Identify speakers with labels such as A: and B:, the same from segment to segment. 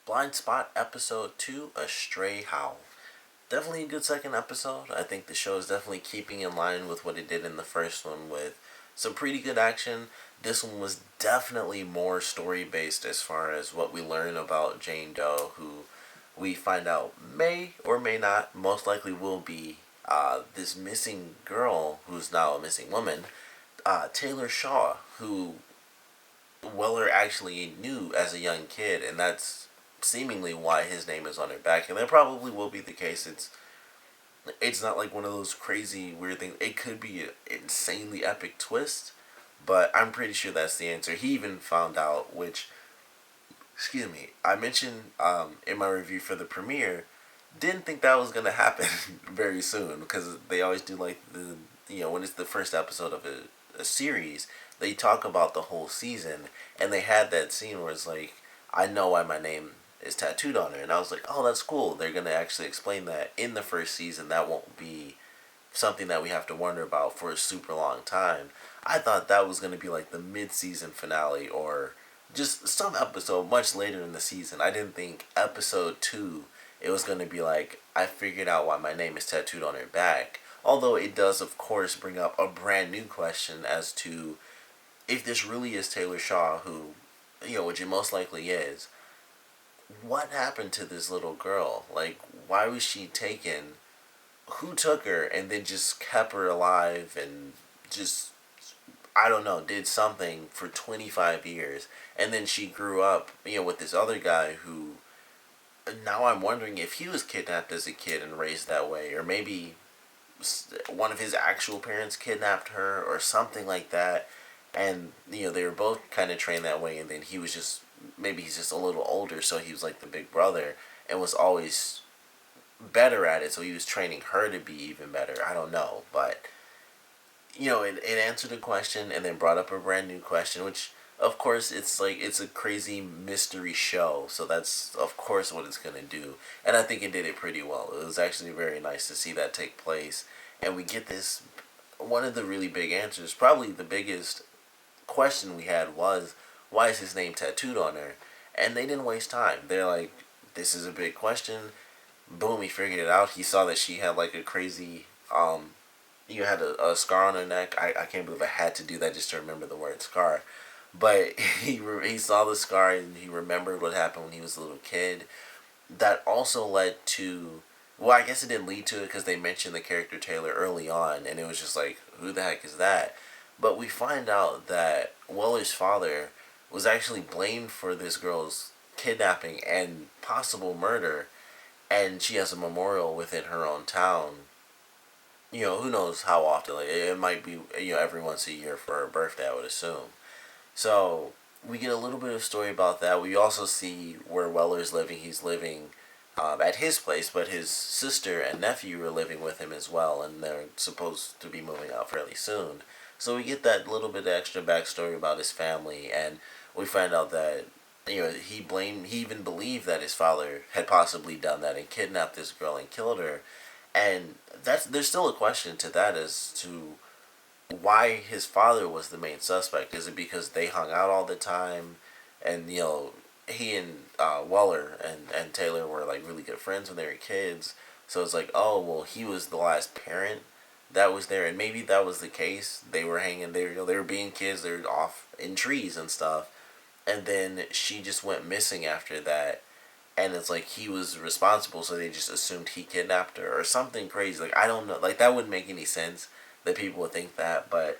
A: Blindspot episode 2, A Stray Howl. Definitely a good second episode. I think the show is definitely keeping in line with what it did in the first one with some pretty good action. This one was definitely more story based as far as what we learn about Jane Doe, who we find out may or may not, most likely will be this missing girl who's now a missing woman, Taylor Shaw, who Weller actually knew as a young kid, and that's seemingly why his name is on her back. And that probably will be the case. It's not like one of those crazy weird things. It could be an insanely epic twist, but I'm pretty sure that's the answer. He even found out, which, excuse me, I mentioned in my review for the premiere. Didn't think that was gonna happen very soon because they always do like when it's the first episode of a series, they talk about the whole season, and they had that scene where it's like, I know why my name is tattooed on her, and I was like, oh, that's cool. They're gonna actually explain that in the first season. That won't be something that we have to wonder about for a super long time. I thought that was gonna be like the mid-season finale or just some episode much later in the season. I didn't think episode 2 it was going to be like, I figured out why my name is tattooed on her back. Although it does, of course, bring up a brand new question as to if this really is Taylor Shaw, who, which it most likely is, what happened to this little girl? Like, why was she taken? Who took her and then just kept her alive and just, I don't know, did something for 25 years? And then she grew up, with this other guy who now I'm wondering if he was kidnapped as a kid and raised that way, or maybe one of his actual parents kidnapped her, or something like that. And they were both kind of trained that way, and then he was just maybe he's just a little older, so he was like the big brother and was always better at it, so he was training her to be even better. I don't know, but it answered a question and then brought up a brand new question, which of course it's like it's a crazy mystery show, so that's of course what it's gonna do, and I think it did it pretty well. It was actually very nice to see that take place, and we get this one of the really big answers. Probably the biggest question we had was, why is his name tattooed on her? And they didn't waste time. They're like, this is a big question. Boom, he figured it out. He saw that she had like a crazy you had a scar on her neck. I can't believe I had to do that just to remember the word scar. But he saw the scar and he remembered what happened when he was a little kid. That also led to, well, I guess it didn't lead to it because they mentioned the character Taylor early on, and it was just like, who the heck is that? But we find out that Weller's father was actually blamed for this girl's kidnapping and possible murder, and she has a memorial within her own town. Who knows how often? Like, it might be every once a year for her birthday, I would assume. So we get a little bit of story about that. We also see where Weller's living. He's living at his place, but his sister and nephew are living with him as well, and they're supposed to be moving out fairly soon. So we get that little bit of extra backstory about his family, and we find out that he even believed that his father had possibly done that and kidnapped this girl and killed her, and there's still a question to that as to why his father was the main suspect. Is it because they hung out all the time, and he and Weller and Taylor were like really good friends when they were kids? So it's like, oh well, he was the last parent that was there, and maybe that was the case. They were hanging there, they were being kids. They were off in trees and stuff, and then she just went missing after that. And it's like he was responsible, so they just assumed he kidnapped her or something crazy. Like, I don't know. Like, that wouldn't make any sense that people would think that, but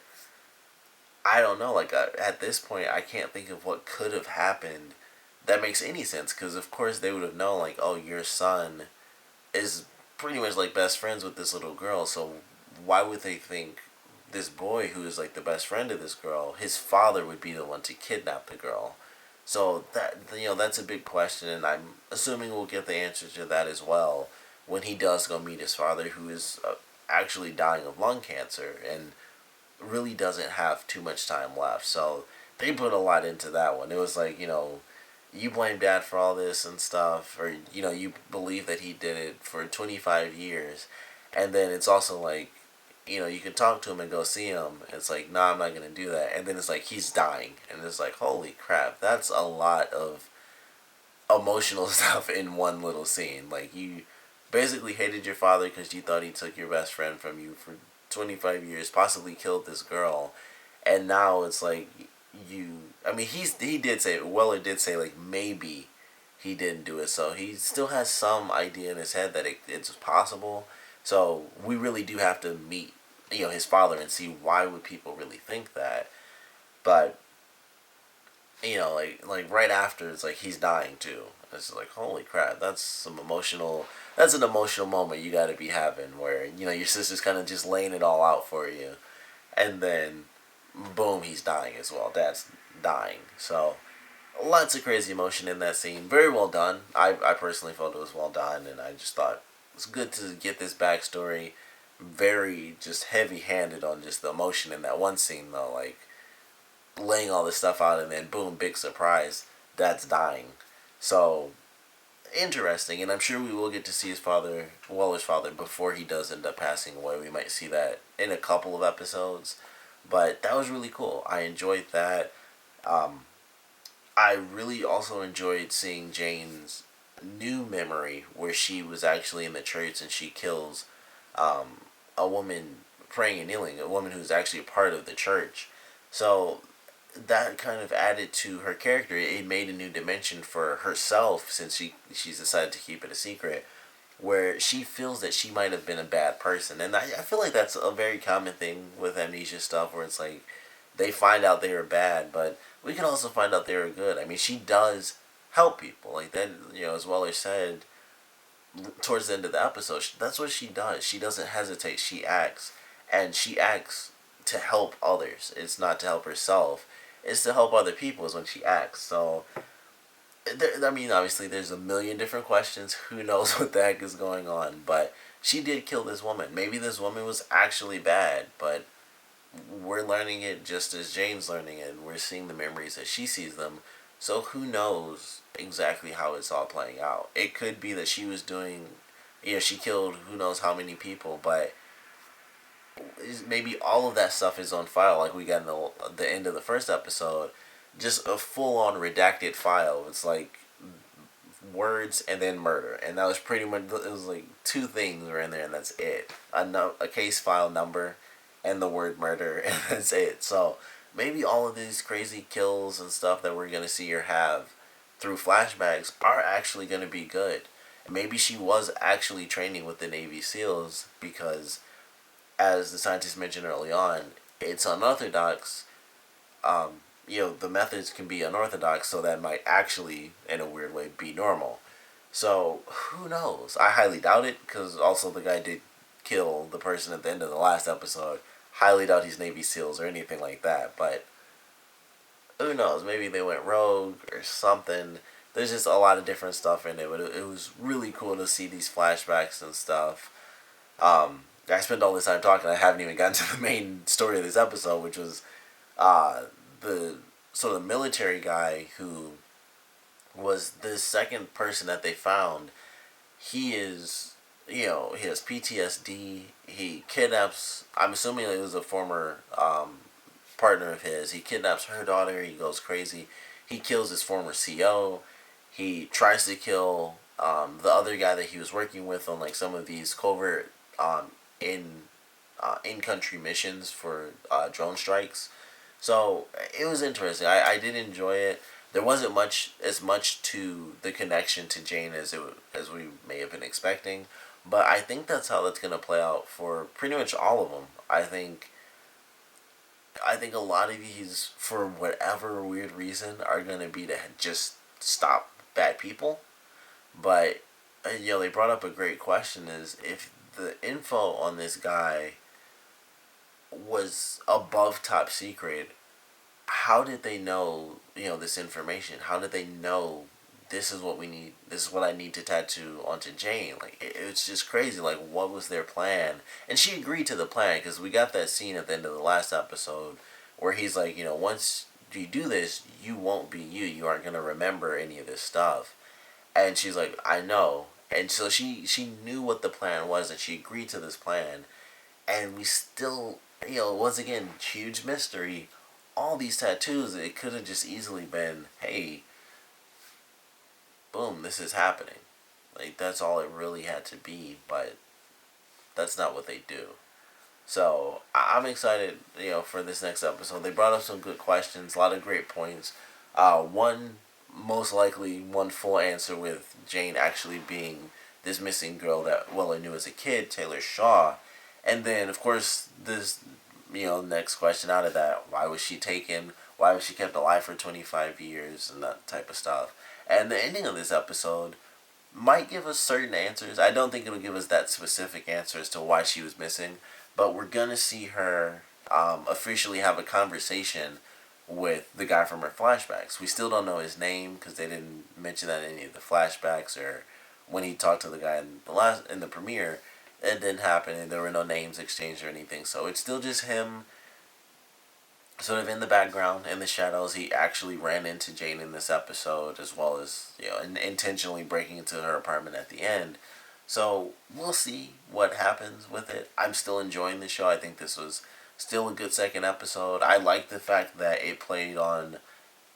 A: I don't know. Like, at this point, I can't think of what could have happened that makes any sense. Because, of course, they would have known, like, oh, your son is pretty much, like, best friends with this little girl. So why would they think this boy, who is, like, the best friend of this girl, his father would be the one to kidnap the girl? So that's a big question, and I'm assuming we'll get the answer to that as well when he does go meet his father, who is actually dying of lung cancer and really doesn't have too much time left. So they put a lot into that one. It was like, you blame dad for all this and stuff, or you believe that he did it for 25 years, and then it's also like, you can talk to him and go see him. It's like, nah, I'm not gonna do that. And then it's like he's dying, and it's like, holy crap, that's a lot of emotional stuff in one little scene. Like, you basically hated your father because you thought he took your best friend from you for 25 years, possibly killed this girl, and now it's like you. I mean, he did say, Weller did say, like, maybe he didn't do it, so he still has some idea in his head that it's possible. So we really do have to meet, his father and see why would people really think that. But like right after, it's like he's dying too. It's like, holy crap, that's an emotional moment you got to be having, where your sister's kind of just laying it all out for you, and then boom, he's dying as well. Dad's dying. So lots of crazy emotion in that scene. Very well done. I personally felt it was well done, and I just thought it was good to get this backstory. Very just heavy handed on just the emotion in that one scene though, like laying all this stuff out, and then boom, big surprise, Dad's dying. So interesting, and I'm sure we will get to see his father, Weller's father, before he does end up passing away. We might see that in a couple of episodes, but that was really cool. I enjoyed that. I really also enjoyed seeing Jane's new memory, where she was actually in the church and she kills a woman praying and kneeling, a woman who's actually a part of the church. So that kind of added to her character. It made a new dimension for herself, since she's decided to keep it a secret, where she feels that she might have been a bad person. And I feel like that's a very common thing with amnesia stuff, where it's like they find out they were bad, but we can also find out they were good. I mean, she does help people. Like that, as Weller said towards the end of the episode, that's what she does. She doesn't hesitate. She acts. And she acts to help others. It's not to help herself. It's to help other people is when she acts. So, I mean, obviously there's a million different questions. Who knows what the heck is going on. But she did kill this woman. Maybe this woman was actually bad, but we're learning it just as Jane's learning it. We're seeing the memories as she sees them. So who knows exactly how it's all playing out. It could be that she was doing, she killed who knows how many people, but maybe all of that stuff is on file, like we got in the end of the first episode. Just a full-on redacted file. It's like words and then murder, and that was pretty much, it was like two things were in there, and that's it. A case file number and the word murder, and that's it. So maybe all of these crazy kills and stuff that we're going to see her have through flashbacks are actually going to be good. Maybe she was actually training with the Navy SEALs, because as the scientist mentioned early on, it's unorthodox. The methods can be unorthodox, so that might actually, in a weird way, be normal. So, who knows? I highly doubt it, because also the guy did kill the person at the end of the last episode. Highly doubt he's Navy SEALs or anything like that, but who knows? Maybe they went rogue or something. There's just a lot of different stuff in it, but it was really cool to see these flashbacks and stuff. I spent all this time talking. I haven't even gotten to the main story of this episode, which was the sort of military guy who was the second person that they found. He is, he has PTSD. He kidnaps, I'm assuming it was a former partner of his. He kidnaps her daughter. He goes crazy. He kills his former CO. He tries to kill the other guy that he was working with on like some of these covert in-country missions for drone strikes. So it was interesting. I did enjoy it. There wasn't as much to the connection to Jane as we may have been expecting, but I think that's how that's gonna play out for pretty much all of them. I think a lot of these, for whatever weird reason, are gonna be to just stop bad people. But they brought up a great question: is if the info on this guy was above top secret, how did they know, this information? How did they know this is what we need? This is what I need to tattoo onto Jane. Like, it's just crazy. Like, what was their plan? And she agreed to the plan, because we got that scene at the end of the last episode where he's like, once you do this, you won't be you. You aren't going to remember any of this stuff. And she's like, I know. And so she knew what the plan was, and she agreed to this plan. And we still, once again, huge mystery. All these tattoos, it could have just easily been, hey, boom, this is happening. Like, that's all it really had to be, but that's not what they do. So I'm excited, for this next episode. They brought up some good questions, a lot of great points. One, most likely, one full answer with Jane actually being this missing girl that Weller knew as a kid, Taylor Shaw. And then, of course, this, next question out of that, why was she taken? Why was she kept alive for 25 years? And that type of stuff. And the ending of this episode might give us certain answers. I don't think it'll give us that specific answer as to why she was missing, but we're gonna see her officially have a conversation with the guy from her flashbacks. We still don't know his name because they didn't mention that in any of the flashbacks or when he talked to the guy in the premiere. It didn't happen, and there were no names exchanged or anything. So it's still just him, sort of in the background, in the shadows. He actually ran into Jane in this episode, as well as intentionally breaking into her apartment at the end. So we'll see what happens with it. I'm still enjoying the show. I think this was still a good second episode. I like the fact that it played on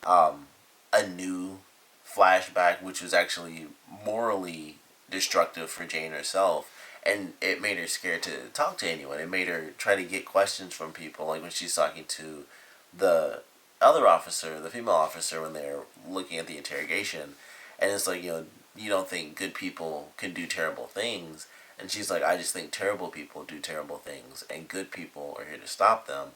A: a new flashback, which was actually morally destructive for Jane herself. And it made her scared to talk to anyone. It made her try to get questions from people, like when she's talking to the other officer, the female officer, when they're looking at the interrogation. And it's like, you don't think good people can do terrible things. And she's like, I just think terrible people do terrible things, and good people are here to stop them.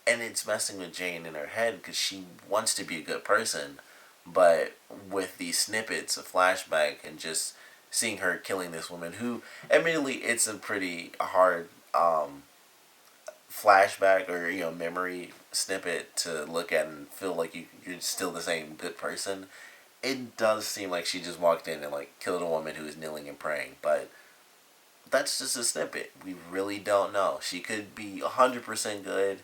A: And it's messing with Jane in her head because she wants to be a good person, but with these snippets of flashback and just seeing her killing this woman, who, admittedly, it's a pretty hard flashback or memory snippet to look at and feel like you're still the same good person. It does seem like she just walked in and like killed a woman who was kneeling and praying, but that's just a snippet. We really don't know. She could be 100% good.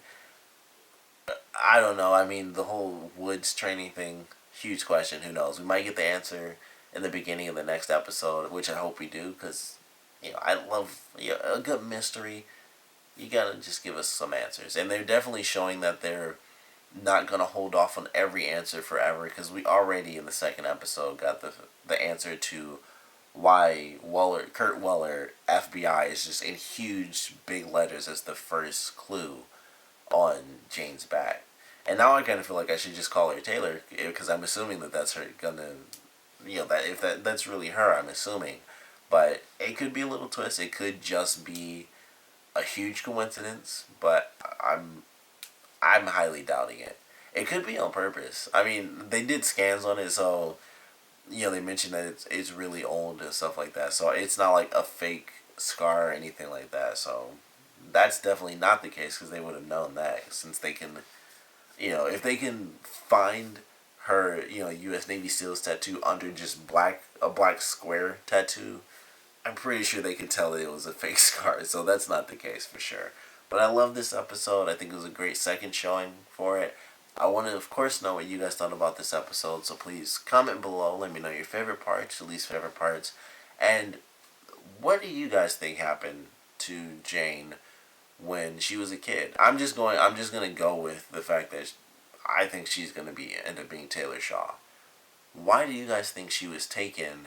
A: I don't know. I mean, the whole Woods training thing, huge question. Who knows? We might get the answer in the beginning of the next episode, which I hope we do, because I love a good mystery. You gotta just give us some answers, and they're definitely showing that they're not gonna hold off on every answer forever, because we already in the second episode got the answer to why Kurt Weller, FBI, is just in huge big letters as the first clue on Jane's back. And now I kind of feel like I should just call her Taylor, because I'm assuming that that's her gonna, that if that's really her, I'm assuming. But it could be a little twist. It could just be a huge coincidence, but I'm highly doubting it. It could be on purpose. I mean, they did scans on it, so they mentioned that it's really old and stuff like that. So it's not like a fake scar or anything like that. So that's definitely not the case, because they would have known that, since they can, if they can find her, U.S. Navy SEALs tattoo under just a black square tattoo, I'm pretty sure they could tell that it was a fake scar. So that's not the case for sure. But I love this episode. I think it was a great second showing for it. I want to, of course, know what you guys thought about this episode, so please comment below. Let me know your favorite parts, your least favorite parts, and what do you guys think happened to Jane when she was a kid? I'm just gonna go with the fact that I think she's gonna end up being Taylor Shaw. Why do you guys think she was taken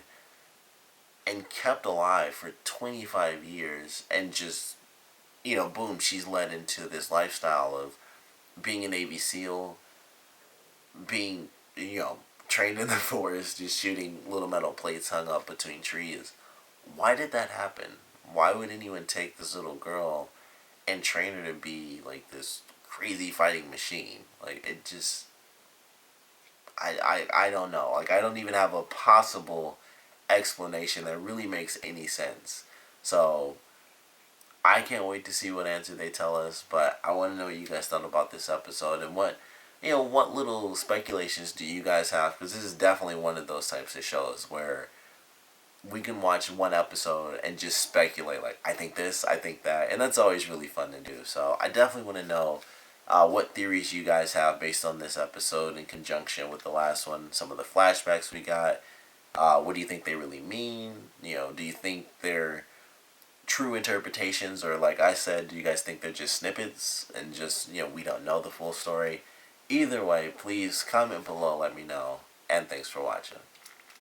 A: and kept alive for 25 years and just, boom, she's led into this lifestyle of being a Navy SEAL, being, trained in the forest, just shooting little metal plates hung up between trees. Why did that happen? Why would anyone take this little girl and train her to be like this crazy fighting machine? Like, it just, I don't know. Like, I don't even have a possible explanation that really makes any sense. So I can't wait to see what answer they tell us, but I want to know what you guys thought about this episode, and what little speculations do you guys have, because this is definitely one of those types of shows where we can watch one episode and just speculate, like, I think this, I think that, and that's always really fun to do. So I definitely want to know what theories you guys have based on this episode in conjunction with the last one, some of the flashbacks we got. What do you think they really mean? Do you think they're true interpretations, or, like I said, do you guys think they're just snippets and just, we don't know the full story? Either way, please comment below, let me know, and thanks for watching.